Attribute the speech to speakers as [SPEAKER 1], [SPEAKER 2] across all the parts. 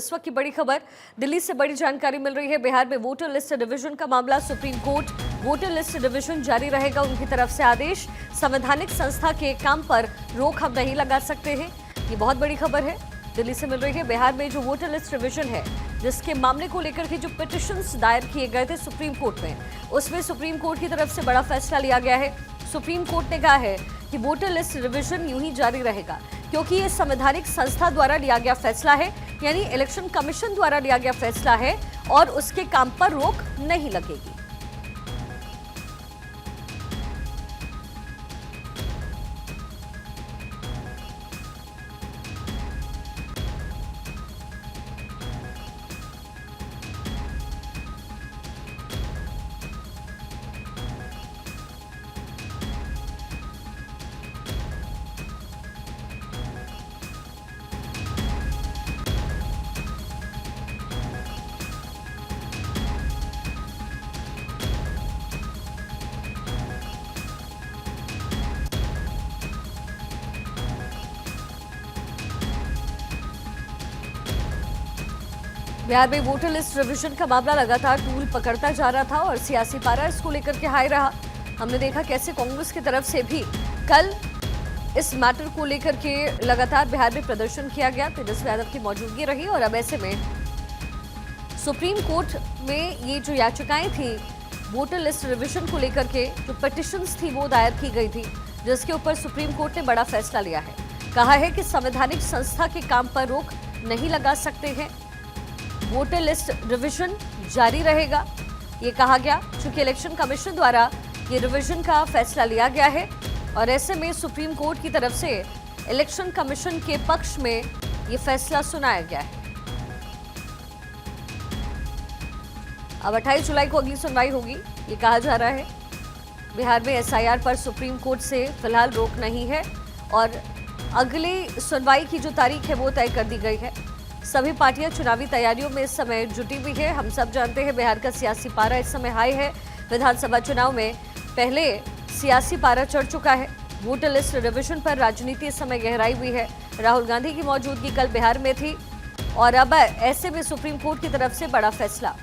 [SPEAKER 1] इस वक्त की बड़ी खबर दिल्ली से बड़ी जानकारी मिल रही है। बिहार में वोटर लिस्ट डिवीजन का मामला, supreme court voter list division जारी रहेगा उनकी तरफ से आदेश। संवैधानिक संस्था के काम पर रोक हम नहीं लगा सकते हैं, ये बहुत बड़ी खबर है दिल्ली से मिल रही है। बिहार में जो वोटर लिस्ट डिवीजन है, जिसके मामले को लेकर के जो पिटिशंस दायर किए गए थे सुप्रीम कोर्ट में, उसमें सुप्रीम कोर्ट की तरफ से बड़ा फैसला लिया गया है। सुप्रीम कोर्ट ने कहा है कि वोटर लिस्ट डिवीजन यूं ही जारी रहेगा क्योंकि ये संवैधानिक संस्था द्वारा लिया गया फैसला है, यानी इलेक्शन कमीशन द्वारा लिया गया फैसला है और उसके काम पर रोक नहीं लगेगी। बिहार में वोटर लिस्ट रिवीजन का मामला लगातार टूल पकड़ता जा रहा था और सियासी पारा इसको लेकर के हाई रहा। हमने देखा कैसे कांग्रेस की तरफ से भी कल इस मैटर को लेकर के लगातार बिहार में प्रदर्शन किया गया, तेजस्वी यादव की मौजूदगी रही और अब ऐसे में सुप्रीम कोर्ट में ये जो याचिकाएं थी वोटर लिस्ट रिवीजन को लेकर के, जो पिटिशंस थी वो दायर की गई थी, जिसके ऊपर सुप्रीम कोर्ट ने बड़ा फैसला लिया है। कहा है कि संवैधानिक संस्था के काम पर रोक नहीं लगा सकते हैं, वोटर लिस्ट रिवीजन जारी रहेगा। ये कहा गया चूंकि इलेक्शन कमीशन द्वारा ये रिवीजन का फैसला लिया गया है और ऐसे में सुप्रीम कोर्ट की तरफ से इलेक्शन कमीशन के पक्ष में ये फैसला सुनाया गया है। अब 28 जुलाई को अगली सुनवाई होगी, ये कहा जा रहा है। बिहार में एसआईआर पर सुप्रीम कोर्ट से फिलहाल रोक नहीं है और अगली सुनवाई की जो तारीख है वो तय कर दी गई है। सभी पार्टियां चुनावी तैयारियों में इस समय जुटी हुई है। हम सब जानते हैं बिहार का सियासी पारा इस समय हाई है। विधानसभा चुनाव में पहले सियासी पारा चढ़ चुका है। वोटर लिस्ट रिवीजन पर राजनीति इस समय गहराई हुई है। राहुल गांधी की मौजूदगी कल बिहार में थी और अब ऐसे में सुप्रीम कोर्ट की तरफ से बड़ा फैसला।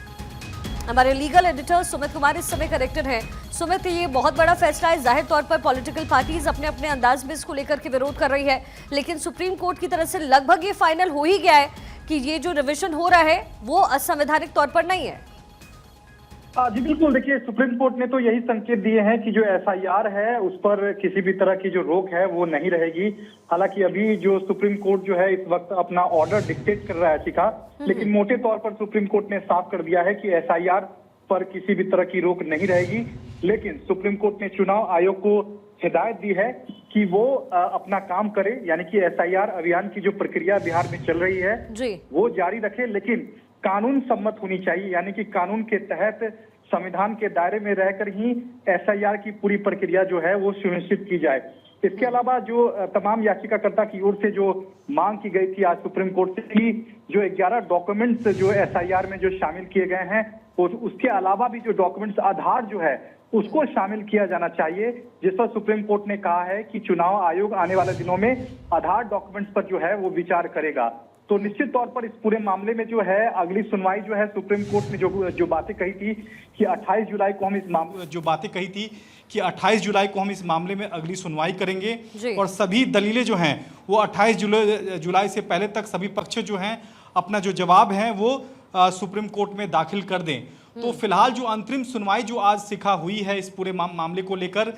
[SPEAKER 1] हमारे लीगल एडिटर सुमित कुमार इस समय कनेक्टेड हैं। सुमित, ये बहुत बड़ा फैसला है। जाहिर तौर पर पॉलिटिकल पार्टीज अपने अपने अंदाज में इसको लेकर के विरोध कर रही है, लेकिन सुप्रीम कोर्ट की तरफ से लगभग ये फाइनल हो ही गया है कि ये जो रिवीजन हो रहा है वो असंवैधानिक तौर पर नहीं है।
[SPEAKER 2] जी बिल्कुल, देखिए सुप्रीम कोर्ट ने तो यही संकेत दिए हैं कि जो एसआईआर है उस पर किसी भी तरह की जो रोक है वो नहीं रहेगी। हालांकि अभी जो सुप्रीम कोर्ट जो है इस वक्त अपना ऑर्डर डिक्टेट कर रहा है याचिका, लेकिन मोटे तौर पर सुप्रीम कोर्ट ने साफ कर दिया है कि एसआईआर पर किसी भी तरह की रोक नहीं रहेगी। लेकिन सुप्रीम कोर्ट ने चुनाव आयोग को हिदायत दी है कि वो अपना काम करे, यानी कि एसआईआर अभियान की जो प्रक्रिया बिहार में चल रही है वो जारी रखे, लेकिन कानून सम्मत होनी चाहिए, यानी कि कानून के तहत संविधान के दायरे में रहकर ही एसआईआर की पूरी प्रक्रिया जो है वो सुनिश्चित की जाए। इसके अलावा जो तमाम याचिकाकर्ता की ओर से जो मांग की गई थी आज सुप्रीम कोर्ट से कि जो 11 डॉक्यूमेंट्स जो एसआईआर में जो शामिल किए गए हैं उसके अलावा भी जो डॉक्यूमेंट्स, आधार जो है उसको शामिल किया जाना चाहिए, जिस पर सुप्रीम कोर्ट ने कहा है कि चुनाव आयोग आने वाले दिनों में आधार डॉक्यूमेंट्स पर जो है वो विचार करेगा। तो निश्चित तौर पर इस पूरे मामले में जो है अगली सुनवाई जो है सुप्रीम कोर्ट ने जो बातें कही थी कि 28 जुलाई को हम इस मामले में अगली सुनवाई करेंगे और सभी दलीलें जो हैं वो 28 जुलाई से पहले तक सभी पक्ष जो हैं अपना जो जवाब है वो सुप्रीम कोर्ट में दाखिल कर दें। तो फिलहाल जो अंतरिम सुनवाई जो आज सिखा हुई है इस पूरे मामले को लेकर,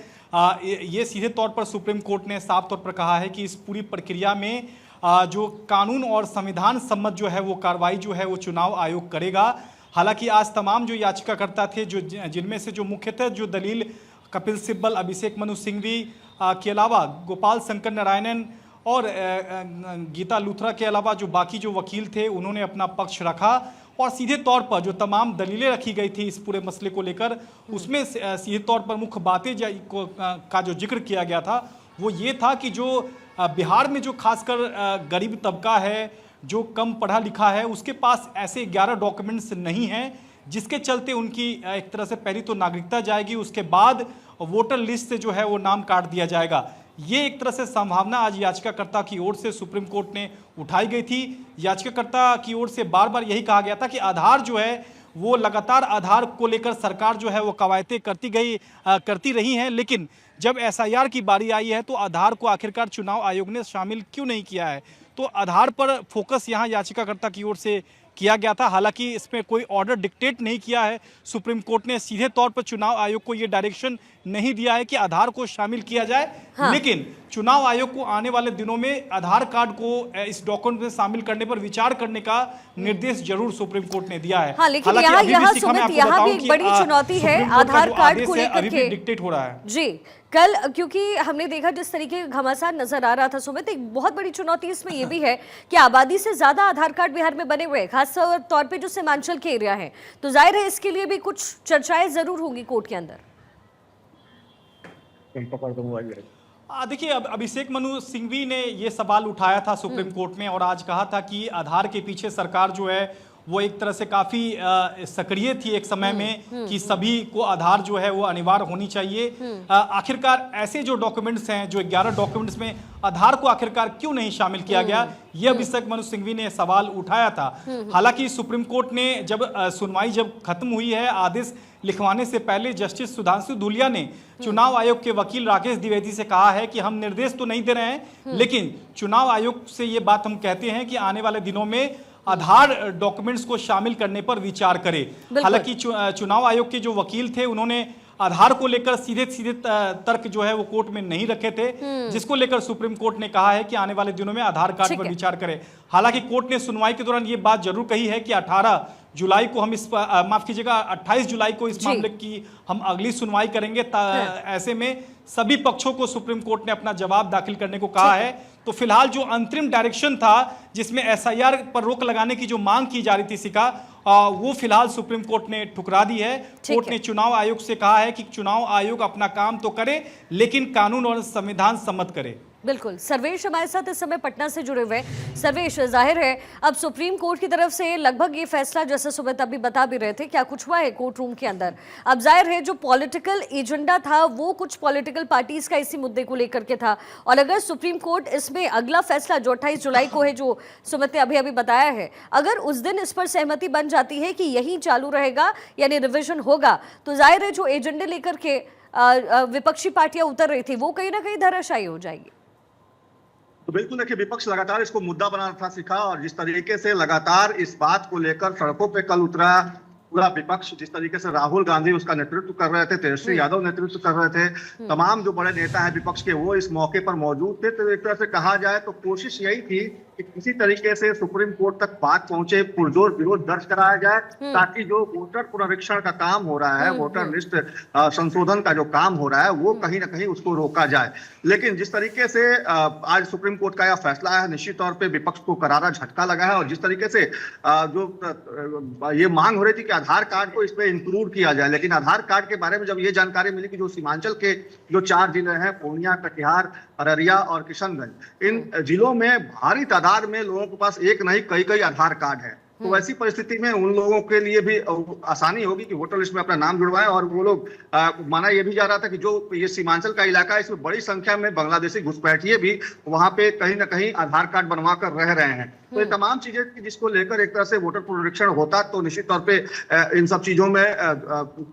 [SPEAKER 2] ये सीधे तौर पर सुप्रीम कोर्ट ने साफ तौर पर कहा है कि इस पूरी प्रक्रिया में जो कानून और संविधान सम्मत जो है वो कार्रवाई जो है वो चुनाव आयोग करेगा। हालांकि आज तमाम जो याचिकाकर्ता थे, जो जिनमें से जो मुख्यतः जो दलील कपिल सिब्बल, अभिषेक मनु सिंघवी के अलावा गोपाल शंकर नारायणन और गीता लूथरा के अलावा जो बाकी जो वकील थे उन्होंने अपना पक्ष रखा और सीधे तौर पर जो तमाम दलीलें रखी गई थी इस पूरे मसले को लेकर, उसमें सीधे तौर पर मुख्य बातें का जो जिक्र किया गया था वो ये था कि जो बिहार में जो खासकर गरीब तबका है, जो कम पढ़ा लिखा है, उसके पास ऐसे 11 डॉक्यूमेंट्स नहीं हैं जिसके चलते उनकी एक तरह से पहली तो नागरिकता जाएगी, उसके बाद वोटर लिस्ट से जो है वो नाम काट दिया जाएगा।
[SPEAKER 3] ये एक तरह से संभावना आज याचिकाकर्ता की ओर से सुप्रीम कोर्ट ने उठाई गई थी। याचिकाकर्ता की ओर से बार बार यही कहा गया था कि आधार जो है वो लगातार आधार को लेकर सरकार जो है वो कवायतें करती रही हैं, लेकिन जब एसआईआर की बारी आई है तो आधार को आखिरकार चुनाव आयोग ने शामिल क्यों नहीं किया है। तो आधार पर फोकस यहाँ याचिकाकर्ता की ओर से किया गया था। हालांकि इसमें कोई ऑर्डर डिक्टेट नहीं किया है सुप्रीम कोर्ट ने, सीधे तौर पर चुनाव आयोग को ये डायरेक्शन नहीं दिया है कि आधार को शामिल किया जाए। हाँ। लेकिन चुनाव आयोग को आने वाले दिनों में आधार कार्ड को इस डॉक्यूमेंट में शामिल करने पर विचार करने का निर्देश जरूर सुप्रीम कोर्ट ने दिया है।
[SPEAKER 1] हाँ, लेकिन यहाँ भी एक बड़ी चुनौती है आधार कार्ड को लेकर के
[SPEAKER 3] डिक्टेट हो रहा है जी।
[SPEAKER 1] कल क्योंकि हमने देखा जिस तरीके का घमासान नजर आ रहा था सुमित, एक बहुत बड़ी चुनौती इसमें यह भी है कि आबादी से ज्यादा आधार कार्ड बिहार में बने हुए हैं, खास तौर पे जो सीमांचल के एरिया है, तो जाहिर है इसके लिए भी कुछ चर्चाएं जरूर होंगी कोर्ट के अंदर।
[SPEAKER 3] देखिए, अब अभिषेक मनु सिंघवी ने ये सवाल उठाया था सुप्रीम कोर्ट में और आज कहा था कि आधार के पीछे सरकार जो है वो एक तरह से काफी सक्रिय थी एक समय में कि सभी को आधार जो है वो अनिवार्य होनी चाहिए। आखिरकार ऐसे जो डॉक्यूमेंट्स हैं, जो 11 डॉक्यूमेंट्स में आधार को आखिरकार क्यों नहीं शामिल किया गया, ये अभिषेक मनु सिंघवी ने सवाल उठाया था। हालांकि सुप्रीम कोर्ट ने जब सुनवाई खत्म हुई है, आदेश लिखवाने से पहले जस्टिस सुधांशु धूलिया ने चुनाव आयोग के वकील राकेश द्विवेदी से कहा है कि हम निर्देश तो नहीं दे रहे हैं, लेकिन चुनाव आयोग से ये बात हम कहते हैं कि आने वाले दिनों में आधार डॉक्यूमेंट्स को शामिल करने पर विचार करें। हालांकि चुनाव आयोग के जो वकील थे उन्होंने आधार को लेकर सीधे तर्क जो है वो कोर्ट में नहीं रखे थे, जिसको लेकर सुप्रीम कोर्ट ने कहा है कि आने वाले दिनों में आधार कार्ड पर विचार करें। हालांकि कोर्ट ने सुनवाई के दौरान ये बात जरूर कही है कि 18 जुलाई को हम इस माफ कीजिएगा 28 जुलाई को इस मामले की हम अगली सुनवाई करेंगे। ऐसे में सभी पक्षों को सुप्रीम कोर्ट ने अपना जवाब दाखिल करने को कहा है। तो फिलहाल जो अंतरिम डायरेक्शन था जिसमें एसआईआर पर रोक लगाने की जो मांग की जा रही थी सिका, वो फिलहाल सुप्रीम कोर्ट ने ठुकरा दी है। कोर्ट ने चुनाव आयोग से कहा है कि चुनाव आयोग अपना काम तो करे लेकिन कानून और संविधान सम्मत करे।
[SPEAKER 1] बिल्कुल। सर्वेश हमारे साथ इस समय पटना से जुड़े हुए। सर्वेश, जाहिर है अब सुप्रीम कोर्ट की तरफ से लगभग ये फैसला, जैसे सुमित अभी बता भी रहे थे, क्या कुछ हुआ है कोर्ट रूम के अंदर। अब जाहिर है जो पॉलिटिकल एजेंडा था वो कुछ पॉलिटिकल पार्टीज का इसी मुद्दे को लेकर के था, और अगर सुप्रीम कोर्ट इसमें अगला फैसला जो 28 जुलाई को है, जो सुमित ने अभी बताया है, अगर उस दिन इस पर सहमति बन जाती है कि यही चालू रहेगा यानी रिविजन होगा, तो जाहिर है जो एजेंडे लेकर के विपक्षी पार्टियां उतर रही थी वो कहीं ना कहीं धराशायी हो जाएगी।
[SPEAKER 4] तो बिल्कुल देखिए, विपक्ष लगातार इसको मुद्दा बनाना था सिखा, और जिस तरीके से लगातार इस बात को लेकर सड़कों पे कल उतरा पूरा विपक्ष, जिस तरीके से राहुल गांधी उसका नेतृत्व कर रहे थे, तेजस्वी यादव नेतृत्व कर रहे थे, तमाम जो बड़े नेता हैं विपक्ष के वो इस मौके पर मौजूद थे। तो एक तरह से कहा जाए तो कोशिश यही थी कि किसी तरीके से सुप्रीम कोर्ट तक बात पहुंचे, पुरजोर विरोध दर्ज कराया जाए, ताकि जो वोटर पुनरीक्षण का काम हो रहा है, वोटर लिस्ट संशोधन का जो काम हो रहा है, वो कहीं ना कहीं उसको रोका जाए। लेकिन जिस तरीके से आज सुप्रीम कोर्ट का यह फैसला है, निश्चित तौर पर विपक्ष को करारा झटका लगा है। और जिस तरीके से जो ये मांग हो रही थी कि आधार कार्ड को इसमें इंक्लूड किया जाए, लेकिन आधार कार्ड के बारे में जब ये जानकारी मिली कि जो सीमांचल के जो 4 जिले हैं, पूर्णिया, कटिहार, अररिया और किशनगंज, इन जिलों में भारी तादाद में लोगों के पास एक नहीं कई आधार कार्ड है, तो ऐसी परिस्थिति में उन लोगों के लिए भी आसानी होगी कि वोटर लिस्ट में अपना नाम जुड़वाएं। और वो लोग माना यह भी जा रहा था कि जो ये सीमांचल का इलाका है, इसमें बड़ी संख्या में बांग्लादेशी घुसपैठिए भी वहां पे कहीं ना कहीं आधार कार्ड बनवा कर रह रहे हैं। तो ये तमाम चीजें जिसको लेकर एक तरह से वोटर पुनरीक्षण होता तो निश्चित तौर पे इन सब चीजों में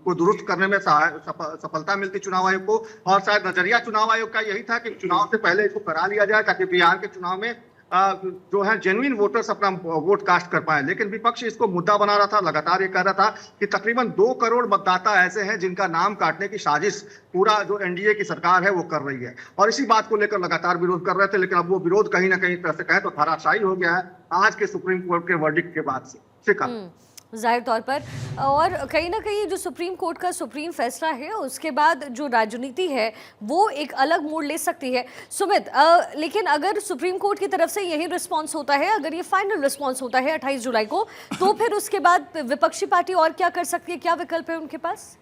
[SPEAKER 4] को दुरुस्त करने में सफलता मिलती चुनाव आयोग को। और शायद नजरिया चुनाव आयोग का यही था कि चुनाव से पहले इसको करा लिया जाए, ताकि बिहार के चुनाव में जो है जेन्युइन वोटर्स अपना वोट कास्ट कर पाए। लेकिन विपक्ष इसको मुद्दा बना रहा था, लगातार ये कह रहा था कि तकरीबन 2 करोड़ मतदाता ऐसे हैं जिनका नाम काटने की साजिश पूरा जो एनडीए की सरकार है वो कर रही है, और इसी बात को लेकर लगातार विरोध कर रहे थे। लेकिन अब वो विरोध कहीं ना कहीं तरह से कहें तो धराशायी हो गया है आज के सुप्रीम कोर्ट के वर्डिक्ट के बाद से।
[SPEAKER 1] जाहिर तौर पर, और कहीं ना कहीं जो सुप्रीम कोर्ट का सुप्रीम फैसला है उसके बाद जो राजनीति है वो एक अलग मोड़ ले सकती है सुमित। लेकिन अगर सुप्रीम कोर्ट की तरफ से यही रिस्पांस होता है, अगर ये फाइनल रिस्पांस होता है 28 जुलाई को, तो फिर उसके बाद विपक्षी पार्टी और क्या कर सकती है, क्या विकल्प है उनके पास?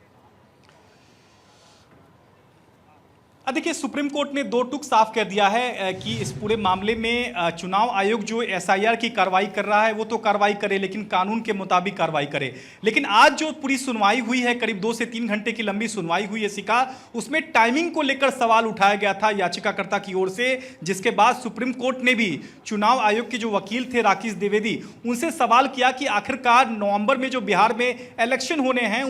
[SPEAKER 3] देखिए, सुप्रीम कोर्ट ने दो टूक साफ कर दिया है कि इस पूरे मामले में चुनाव आयोग जो एसआईआर की कार्रवाई कर रहा है वो तो कार्रवाई करे, लेकिन कानून के मुताबिक कार्रवाई करे। लेकिन आज जो पूरी सुनवाई हुई है, करीब 2 से 3 घंटे की लंबी सुनवाई हुई है सिका, उसमें टाइमिंग को लेकर सवाल उठाया गया था याचिकाकर्ता की ओर से, जिसके बाद सुप्रीम कोर्ट ने भी चुनाव आयोग के जो वकील थे राकेश द्विवेदी, उनसे सवाल किया कि आखिरकार नवंबर में जो बिहार में इलेक्शन होने हैं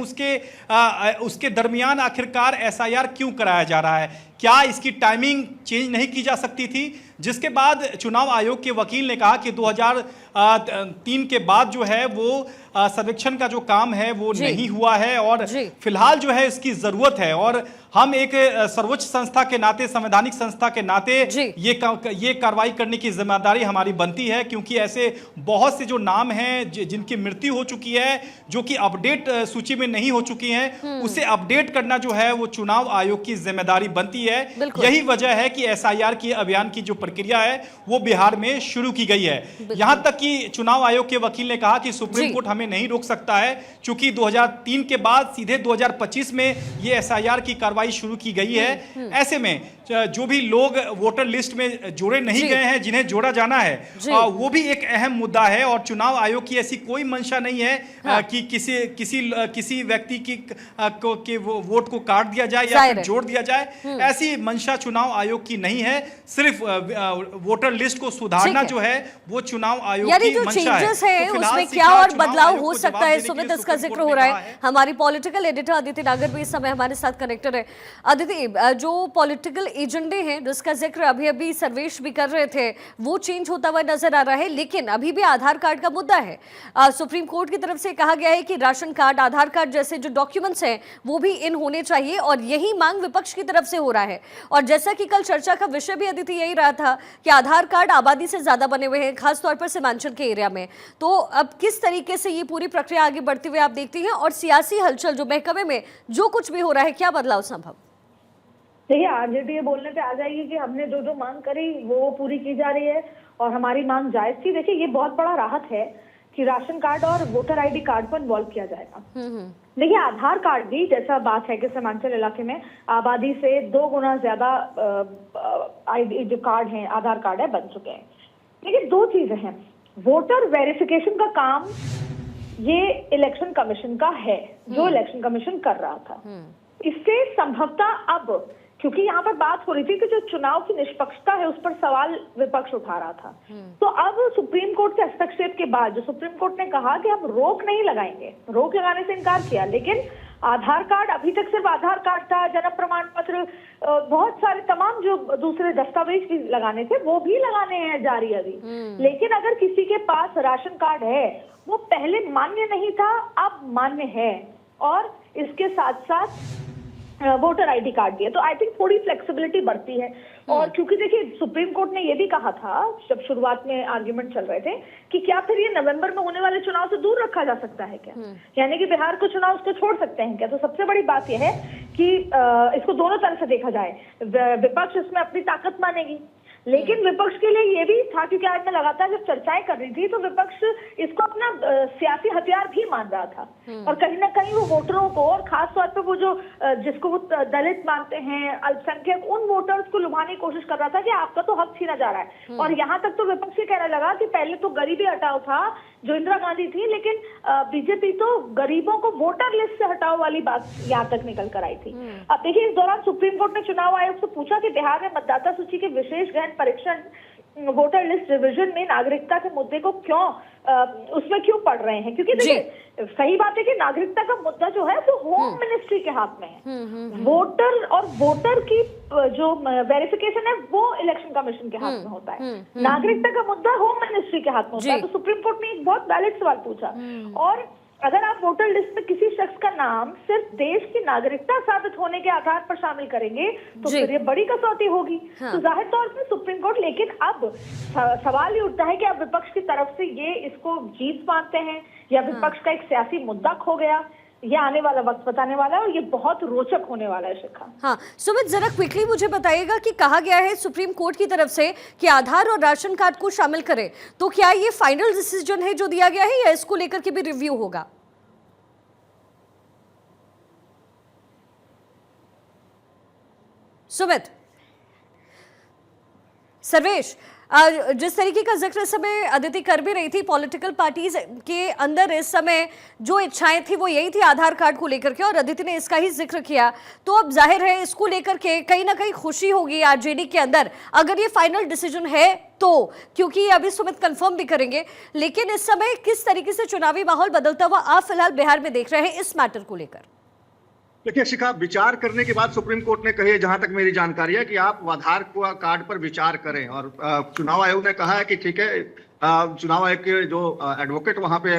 [SPEAKER 3] उसके दरमियान आखिरकार एसआईआर क्यों कराया जा रहा है, क्या इसकी टाइमिंग चेंज नहीं की जा सकती थी। जिसके बाद चुनाव आयोग के वकील ने कहा कि 2003 के बाद जो है वो सर्वेक्षण का जो काम है वो नहीं हुआ है और फिलहाल जो है इसकी जरूरत है, और हम एक सर्वोच्च संस्था के नाते, संवैधानिक संस्था के नाते ये कार्रवाई करने की जिम्मेदारी हमारी बनती है, क्योंकि ऐसे बहुत से जो नाम हैं जिनकी मृत्यु हो चुकी है, जो कि अपडेट सूची में नहीं हो चुकी हैं, उसे अपडेट करना जो है वो चुनाव आयोग की जिम्मेदारी बनती है। यही वजह है कि एसआईआर की अभियान की जो प्रक्रिया है वो बिहार में शुरू की गई है। यहां तक कि चुनाव आयोग के वकील ने कहा कि सुप्रीम कोर्ट हमें नहीं रोक सकता है, क्योंकि 2003 के बाद सीधे 2025 में ये एसआईआर की कार्रवाई शुरू की गई है। ऐसे में जो भी लोग वोटर लिस्ट में जोड़े नहीं गए हैं, जिन्हें जोड़ा जाना है, वो भी एक अहम मुद्दा है, और चुनाव आयोग की ऐसी कोई मंशा नहीं है कि किसी व्यक्ति के वोट को काट दिया जाए या फिर जोड़ दिया जाए। ऐसी मंशा चुनाव आयोग की नहीं है, सिर्फ वोटर लिस्ट को सुधारना जो है वो चुनाव आयोग की मंशा है।
[SPEAKER 1] तो उसमें क्या और बदलाव हो सकता है, सुमित, इसका जिक्र हो रहा है। हमारी पॉलिटिकल एडिटर अदिति नागर भी इस समय हमारे साथ कनेक्टेड है। अदिति, जो पॉलिटिकल एजेंडे हैं जिसका जिक्र अभी अभी सर्वेश भी कर रहे थे, वो चेंज होता हुआ नजर आ रहा है, लेकिन अभी भी आधार कार्ड का मुद्दा है। सुप्रीम कोर्ट की तरफ से कहा गया है कि राशन कार्ड, आधार कार्ड जैसे जो डॉक्यूमेंट्स हैं वो भी इन होने चाहिए, और यही मांग विपक्ष की तरफ से हो रहा है। और जैसा कि कल चर्चा का विषय भी अदिति यही रहा था कि आधार कार्ड आबादी से ज्यादा बने हुए हैं, खासतौर पर सीमांचल के एरिया में। तो अब किस तरीके से ये पूरी प्रक्रिया आगे बढ़ती हुई आप देखती हैं, और सियासी हलचल जो महकमे में जो कुछ भी हो रहा है, क्या बदलाव संभव?
[SPEAKER 5] देखिए, आरजेडी ये बोलने पे आ जाएगी कि हमने जो मांग करी वो पूरी की जा रही है और हमारी मांग जायज थी। देखिए, ये बहुत बड़ा राहत है कि राशन कार्ड और वोटर आईडी कार्ड को इन्वॉल्व किया जाएगा। देखिए, आधार कार्ड भी जैसा बात है कि सीमांचल इलाके में आबादी से 2 गुना ज्यादा आईडी जो कार्ड हैं, आधार कार्ड है, बन चुके हैं। लेकिन 2 चीजें हैं, वोटर वेरिफिकेशन का काम ये इलेक्शन कमीशन का है, जो इलेक्शन कमीशन कर रहा था। इससे संभवतः अब, क्योंकि यहाँ पर बात हो रही थी कि जो चुनाव की निष्पक्षता है उस पर सवाल विपक्ष उठा रहा था, तो अब सुप्रीम कोर्ट के हस्तक्षेप के बाद जो सुप्रीम कोर्ट ने कहा कि हम रोक नहीं लगाएंगे, रोक लगाने से इनकार किया, लेकिन आधार कार्ड, अभी तक सिर्फ आधार कार्ड था, जन्म प्रमाण पत्र, बहुत सारे तमाम जो दूसरे दस्तावेज भी लगाने थे वो भी लगाने हैं जारी अभी। लेकिन अगर किसी के पास राशन कार्ड है, वो पहले मान्य नहीं था, अब मान्य है, और इसके साथ साथ वोटर आईडी कार्ड दिया, तो आई थिंक थोड़ी फ्लेक्सिबिलिटी बढ़ती है। और क्योंकि देखिए, सुप्रीम कोर्ट ने ये भी कहा था जब शुरुआत में आर्ग्यूमेंट चल रहे थे कि क्या फिर ये नवंबर में होने वाले चुनाव से दूर रखा जा सकता है क्या, यानी कि बिहार को चुनाव उसको छोड़ सकते हैं क्या। तो सबसे बड़ी बात यह है कि इसको दोनों तरह से देखा जाए, विपक्ष इसमें अपनी ताकत मानेगी, लेकिन विपक्ष के लिए ये भी था, क्योंकि आज मैं लगातार जब चर्चाएं कर रही थी तो विपक्ष इसको अपना सियासी हथियार भी मान रहा था, और कहीं ना कहीं वो वोटरों को, और खास तौर पे वो जो जिसको वो दलित मानते हैं, अल्पसंख्यक, उन वोटर्स को लुभाने की कोशिश कर रहा था कि आपका तो हक छीना जा रहा है। और यहाँ तक तो विपक्ष ये कहने लगा कि पहले तो गरीबी हटाओ था जो इंदिरा गांधी थी, लेकिन बीजेपी तो गरीबों को वोटर लिस्ट से हटाओ वाली बात यहाँ तक निकल कर आई थी। अब देखिए, इस दौरान सुप्रीम कोर्ट ने चुनाव आयोग से पूछा कि बिहार में मतदाता सूची के विशेष गहन परीक्षण, वोटर लिस्ट रिवीजन में नागरिकता के मुद्दे को उसमें क्यों पढ़ रहे हैं, क्योंकि देखिए सही बात है कि नागरिकता का मुद्दा जो है वो होम मिनिस्ट्री के हाथ में है। वोटर की जो वेरिफिकेशन है वो इलेक्शन कमीशन के हाथ में होता है, नागरिकता का मुद्दा होम मिनिस्ट्री के हाथ में होता है। तो सुप्रीम कोर्ट ने एक बहुत वैलिड सवाल पूछा, और अगर आप वोटर लिस्ट में किसी शख्स का नाम सिर्फ देश की नागरिकता साबित होने के आधार पर शामिल करेंगे तो फिर ये बड़ी कसौटी होगी। तो जाहिर तौर पर सुप्रीम कोर्ट, लेकिन अब सवाल ये उठता है कि अब विपक्ष की तरफ से ये इसको जीत मानते हैं या विपक्ष का एक सियासी मुद्दा खो गया, ये आने वाला वक्त बताने वाला है, और ये बहुत रोचक होने वाला है शिखा।
[SPEAKER 1] हाँ सुमित, जरा क्विकली मुझे बताइएगा कि कहा गया है सुप्रीम कोर्ट की तरफ से कि आधार और राशन कार्ड को शामिल करें, तो क्या ये फाइनल डिसीजन है जो दिया गया है, या इसको लेकर के भी रिव्यू होगा? सुमित, सर्वेश, जिस तरीके का जिक्र इस समय अदिति कर भी रही थी, पॉलिटिकल पार्टीज के अंदर इस समय जो इच्छाएं थी वो यही थी आधार कार्ड को लेकर के, और अदिति ने इसका ही जिक्र किया। तो अब जाहिर है इसको लेकर के कहीं ना कहीं खुशी होगी आरजेडी के अंदर अगर ये फाइनल डिसीजन है तो, क्योंकि अभी सुमित कंफर्म भी करेंगे। लेकिन इस समय किस तरीके से चुनावी माहौल बदलता हुआ आप फिलहाल बिहार में देख रहे हैं इस मैटर को लेकर?
[SPEAKER 4] देखिए शिखा, विचार करने के बाद सुप्रीम कोर्ट ने कही, जहां तक मेरी जानकारी है, कि आप आधार कार्ड पर विचार करें। और चुनाव आयोग ने कहा है कि ठीक है, चुनाव आयोग के जो एडवोकेट वहां पे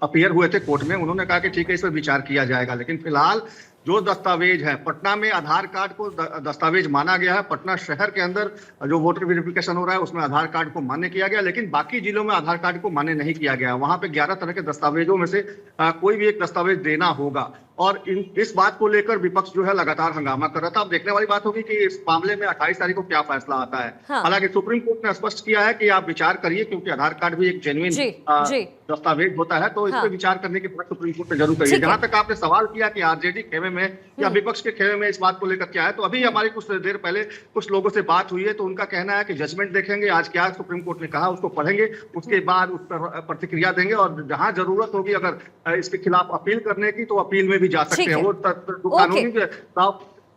[SPEAKER 4] अपीयर हुए थे कोर्ट में, उन्होंने कहा कि ठीक है, इस पर विचार किया जाएगा। लेकिन फिलहाल जो दस्तावेज है, पटना में आधार कार्ड को दस्तावेज माना गया है। पटना शहर के अंदर जो वोटर वेरिफिकेशन हो रहा है उसमें आधार कार्ड को मान्य किया गया, लेकिन बाकी जिलों में आधार कार्ड को मान्य नहीं किया गया। वहां पे 11 तरह के दस्तावेजों में से कोई भी एक दस्तावेज देना होगा। और इस बात को लेकर विपक्ष जो है लगातार हंगामा कर रहा था। अब देखने वाली बात होगी कि इस मामले में 28 तारीख को क्या फैसला आता है। हालांकि सुप्रीम कोर्ट ने स्पष्ट किया है कि आप विचार करिए, क्योंकि आधार कार्ड भी एक जेन्युइन दस्तावेज होता है, तो इस पर विचार करने की बात सुप्रीम कोर्ट ने जरूर कही है। जहां तक आपने सवाल किया कि आरजेडी खेमे में या विपक्ष के खेमे में इस बात को लेकर क्या है, तो अभी हमारी कुछ देर पहले कुछ लोगों से बात हुई है, तो उनका कहना है कि जजमेंट देखेंगे, आज क्या सुप्रीम कोर्ट ने कहा उसको पढ़ेंगे, उसके बाद उस पर प्रतिक्रिया देंगे, और जहां जरूरत होगी अगर इसके खिलाफ अपील करने की तो अपील में भी जा सकते हैं। वो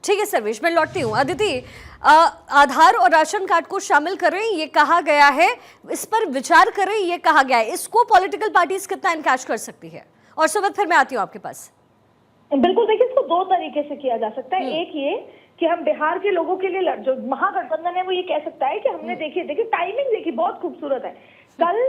[SPEAKER 1] ठीक है सर्वेश, मैं लौटती हूँ। अदिति, आधार और राशन कार्ड को शामिल करें ये कहा गया है, इस पर विचार करें ये कहा गया है, इसको पॉलिटिकल पार्टीज कितना इनकैश कर सकती है? और सुबह फिर मैं आती हूँ आपके पास।
[SPEAKER 5] बिल्कुल, देखिए इसको दो तरीके से किया जा सकता है। एक ये कि हम बिहार के लोगों के लिए जो महागठबंधन है वो ये कह सकता है कि हमने देखिए टाइमिंग देखिए बहुत खूबसूरत है। कल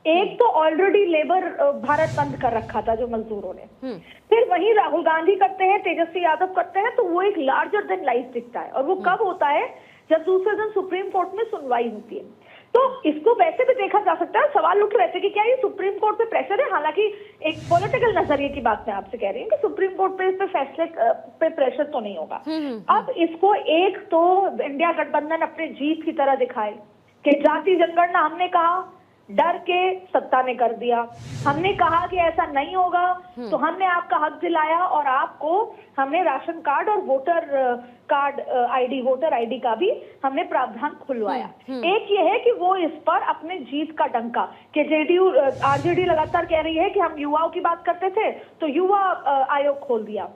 [SPEAKER 5] एक तो ऑलरेडी लेबर भारत बंद कर रखा था जो मजदूरों ने, फिर वहीं राहुल गांधी करते हैं, तेजस्वी यादव करते हैं, तो वो एक लार्जर देन लाइफ दिखता है। और वो कब होता है? जब दूसरे दिन सुप्रीम कोर्ट में सुनवाई होती है। तो इसको वैसे भी देखा जा सकता है। सवाल उठ रहे थे कि क्या ये सुप्रीम कोर्ट पे प्रेशर है। हालांकि एक पॉलिटिकल नजरिए की बात मैं आपसे कह रही हूँ कि सुप्रीम कोर्ट पे इस पे फैसले पे प्रेशर तो नहीं होगा। अब इसको एक तो इंडिया गठबंधन अपने जीत की तरह दिखाए कि जाति जनगणना हमने कहा, डर के सत्ता ने कर दिया। हमने कहा कि ऐसा नहीं होगा, तो हमने आपका हक दिलाया और आपको हमने राशन कार्ड और voter card ID, voter ID का भी हमने प्रावधान खुलवाया। एक ये है कि वो इस पर अपने जीत का डंका, कि जेडीयू आरजेडी लगातार कह रही है कि हम युवाओं की बात करते थे तो युवा आयोग खोल दिया,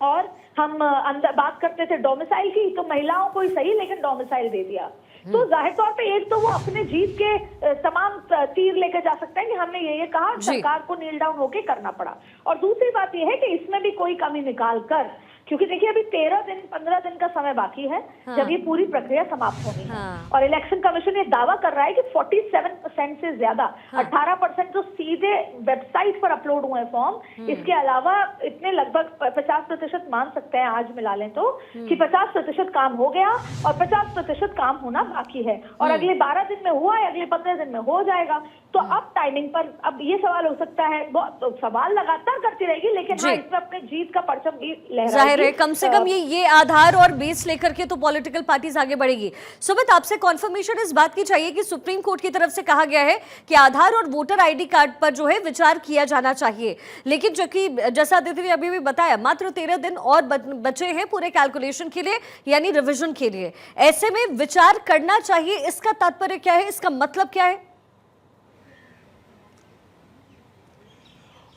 [SPEAKER 5] और हम अंदर बात करते थे डोमिसाइल की तो महिलाओं को ही सही लेकिन डोमिसाइल दे दिया। तो जाहिर तौर पे एक तो वो अपने जीत के तमाम तीर लेकर जा सकते हैं कि हमने ये कहा, सरकार को नील डाउन होके करना पड़ा। और दूसरी बात ये है कि इसमें भी कोई कमी निकाल कर, क्योंकि देखिए अभी 15 दिन का समय बाकी है जब ये पूरी प्रक्रिया समाप्त होनी है। और इलेक्शन कमीशन ये दावा कर रहा है कि 47% से ज्यादा 18% तो सीधे वेबसाइट पर अपलोड हुए फॉर्म। इसके अलावा इतने लगभग 50% मान सकते हैं आज मिला लें तो कि 50% काम हो गया और 50% काम होना बाकी है। और अगले 12 दिन में हुआ है, अगले 15 दिन में हो जाएगा। तो अब टाइमिंग पर अब ये सवाल हो सकता है, तो सवाल लगातार करती रहेगी, लेकिन हाँ इसमें अपने जीत का परचम भी लहराएगी।
[SPEAKER 1] है कम से कम ये आधार और बेस लेकर के तो पॉलिटिकल पार्टीज आगे बढ़ेगी। सुमित, आपसे कॉन्फर्मेशन इस बात की चाहिए कि सुप्रीम कोर्ट की तरफ से कहा गया है कि आधार और वोटर आईडी कार्ड पर जो है विचार किया जाना चाहिए, लेकिन जो कि जैसा अदिति ने अभी भी बताया मात्र 13 दिन और बचे हैं पूरे कैलकुलेशन के लिए, यानी रिविजन के लिए। ऐसे में विचार करना चाहिए, इसका तात्पर्य क्या है, इसका मतलब क्या है?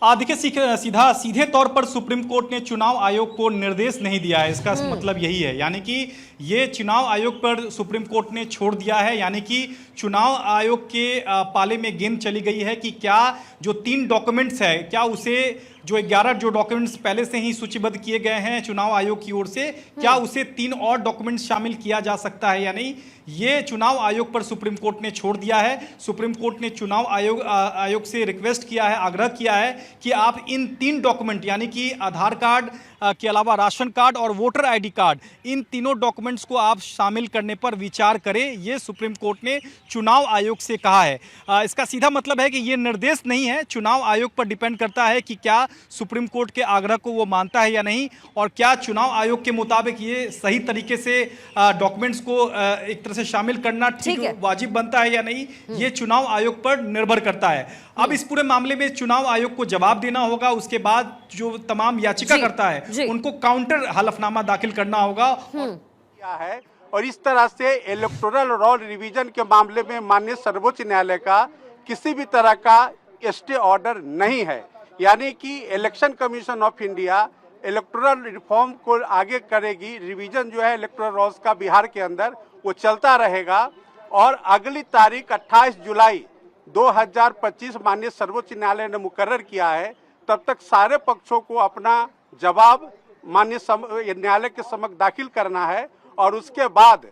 [SPEAKER 3] देखिए सीधे तौर पर सुप्रीम कोर्ट ने चुनाव आयोग को निर्देश नहीं दिया है, इसका मतलब यही है, यानी कि ये चुनाव आयोग पर सुप्रीम कोर्ट ने छोड़ दिया है। यानी कि चुनाव आयोग के पाले में गेंद चली गई है कि क्या जो 3 डॉक्यूमेंट्स है, क्या उसे जो 11 जो डॉक्यूमेंट्स पहले से ही सूचीबद्ध किए गए हैं चुनाव आयोग की ओर से, क्या उसे 3 और डॉक्यूमेंट्स शामिल किया जा सकता है या नहीं, ये चुनाव आयोग पर सुप्रीम कोर्ट ने छोड़ दिया है। सुप्रीम कोर्ट ने चुनाव आयोग से रिक्वेस्ट किया है, आग्रह किया है कि आप इन 3 डॉक्यूमेंट यानी कि आधार कार्ड के अलावा राशन कार्ड और वोटर आईडी कार्ड, इन तीनों डॉक्यूमेंट्स को आप शामिल करने पर विचार करें, ये सुप्रीम कोर्ट ने चुनाव आयोग से कहा है। इसका सीधा मतलब है कि ये निर्देश नहीं है, चुनाव आयोग पर डिपेंड करता है कि क्या सुप्रीम कोर्ट के आग्रह को वो मानता है या नहीं, और क्या चुनाव आयोग के मुताबिक ये सही तरीके से डॉक्यूमेंट्स को एक तरह से शामिल करना ठीक वाजिब बनता है या नहीं, ये चुनाव आयोग पर निर्भर करता है। अब इस पूरे मामले में चुनाव आयोग को जवाब देना होगा, उसके बाद जो तमाम याचिका करता है उनको काउंटर हलफनामा दाखिल करना होगा।
[SPEAKER 6] क्या है, और इस तरह से इलेक्टोरल रोल रिवीजन के मामले में माननीय सर्वोच्च न्यायालय का किसी भी तरह का स्टे ऑर्डर नहीं है, यानी कि election commission of India electoral reform को आगे करेगी। रिवीजन जो है इलेक्टोरल रोल्स का बिहार के अंदर वो चलता रहेगा, और अगली तारीख 28 जुलाई 2025 माननीय सर्वोच्च न्यायालय ने मुकर्रर किया है। तब तक सारे पक्षों को अपना जवाब माननीय न्यायालय के समक्ष दाखिल करना है, और उसके बाद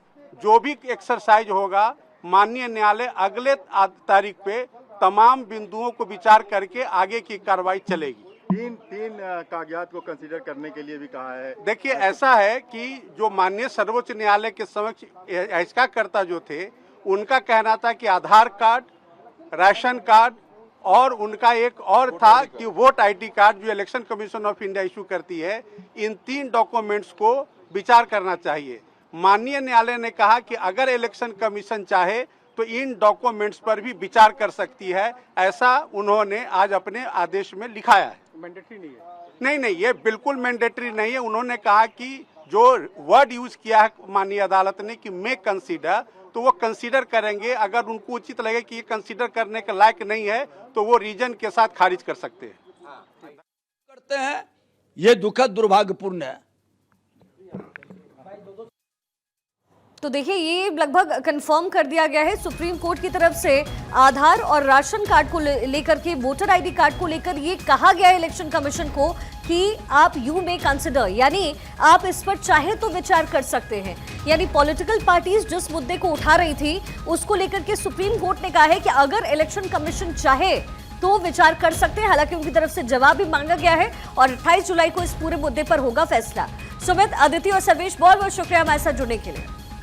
[SPEAKER 6] जो भी एक्सरसाइज होगा माननीय न्यायालय अगले तारीख पे तमाम बिंदुओं को विचार करके आगे की कार्रवाई चलेगी।
[SPEAKER 7] तीन कागजात को कंसीडर करने के लिए भी कहा है।
[SPEAKER 6] देखिए, ऐसा है कि जो माननीय सर्वोच्च न्यायालय के समक्ष याचिकाकर्ता जो थे उनका कहना था कि आधार कार्ड, राशन कार्ड, और उनका एक और था कि वोट आईडी कार्ड जो election commission of India issue करती है, इन 3 डॉक्यूमेंट्स को विचार करना चाहिए। माननीय न्यायालय ने कहा कि अगर इलेक्शन कमीशन चाहे तो इन डॉक्यूमेंट्स पर भी विचार कर सकती है, ऐसा उन्होंने आज अपने आदेश में लिखाया है।
[SPEAKER 7] मैंडेटरी नहीं है?
[SPEAKER 6] नहीं, ये बिल्कुल मैंडेटरी नहीं है। उन्होंने कहा कि जो वर्ड यूज किया है माननीय अदालत ने कि मे कंसीडर, तो वो कंसीडर करेंगे। अगर उनको उचित लगे कि ये कंसीडर करने के लायक नहीं है तो वो रीजन के साथ खारिज कर सकते हैं।
[SPEAKER 8] ये दुखद दुर्भाग्यपूर्ण है।
[SPEAKER 1] तो देखिए, ये लगभग कंफर्म कर दिया गया है सुप्रीम कोर्ट की तरफ से। आधार और राशन कार्ड को लेकर के, वोटर आईडी कार्ड को लेकर ये कहा गया है इलेक्शन कमीशन को कि आप यू मे कंसिडर, यानी आप इस पर चाहे तो विचार कर सकते हैं। यानी पॉलिटिकल पार्टीज जिस मुद्दे को उठा रही थी उसको लेकर के सुप्रीम कोर्ट ने कहा है कि अगर इलेक्शन कमीशन चाहे तो विचार कर सकते हैं। हालांकि उनकी तरफ से जवाब भी मांगा गया है और 28 जुलाई को इस पूरे मुद्दे पर होगा फैसला। सुमित, अदिति और सर्वेश, बहुत बहुत शुक्रिया हमारे साथ जुड़ने के लिए।